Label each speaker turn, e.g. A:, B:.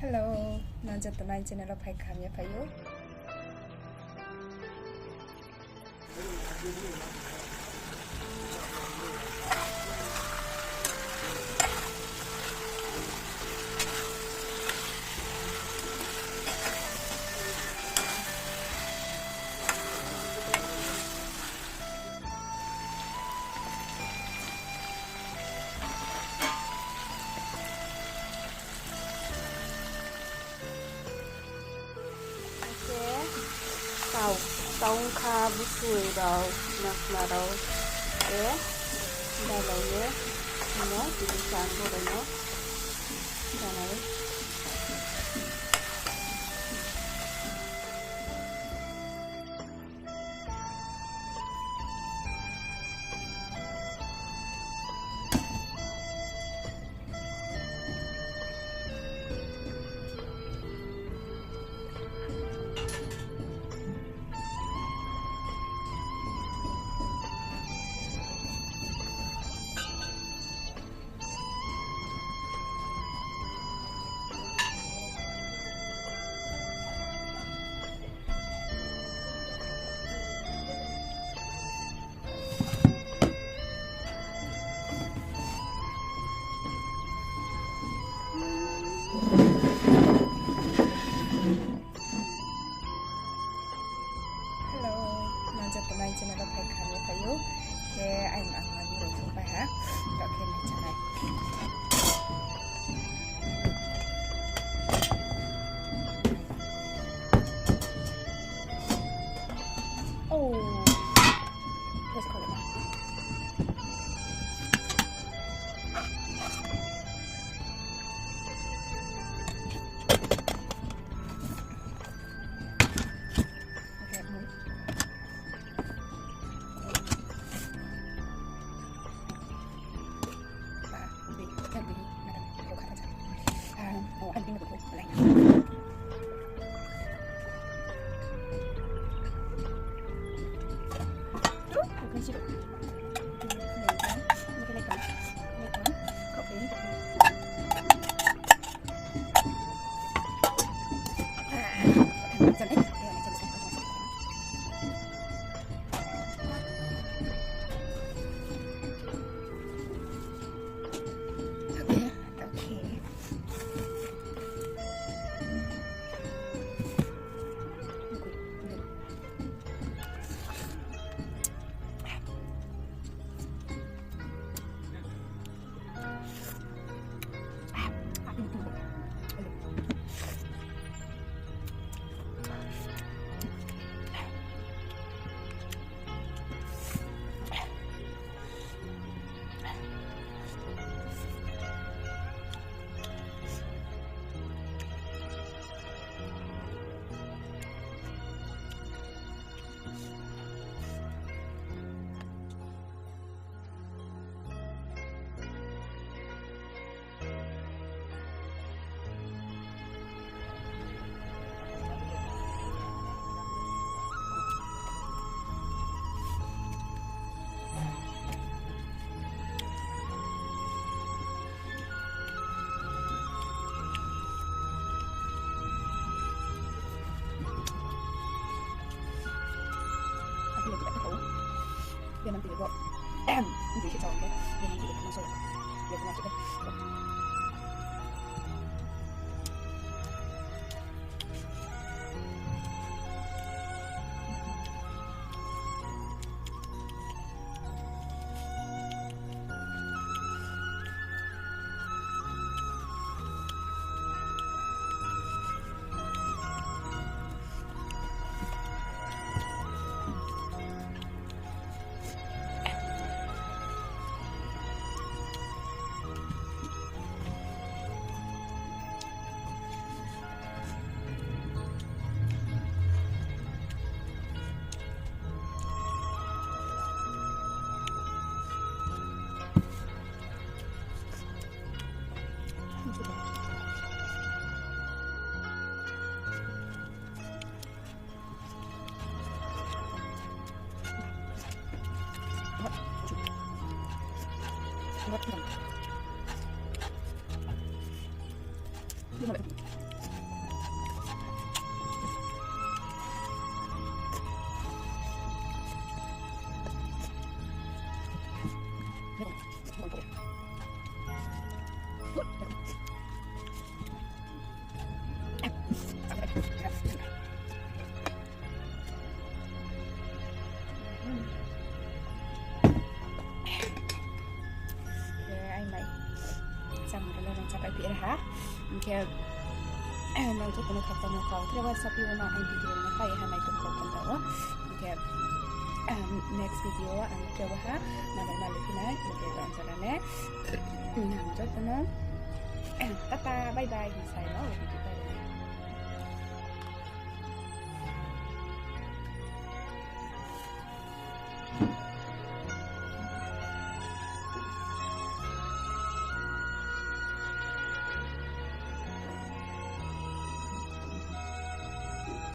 A: Hello, nandiyan na yung channel of Kanya Payo. Tàu tông kha bút tuổi đầu nạc là đầu đấy đây là nhé nó chỉ sáng vô đây nó đây này Nandiyan channel of Kanya Payo. Kaya ayun ang niluluto pa ha. Okay na channel. Oh, let's call it. Anh tin được thôi, lại cái gì được cái này cậu đến dần hết biar nanti juga nanti kita coba biar nanti kita masuk biar kita masuk Buat sama dalam sampai pihak okay no tu kena kata mau kau terus sapi wana video na kaya hanai tu kau tahu okay next video ang terus nama na okay dan sana ne nam tu kena tata bye bye di saya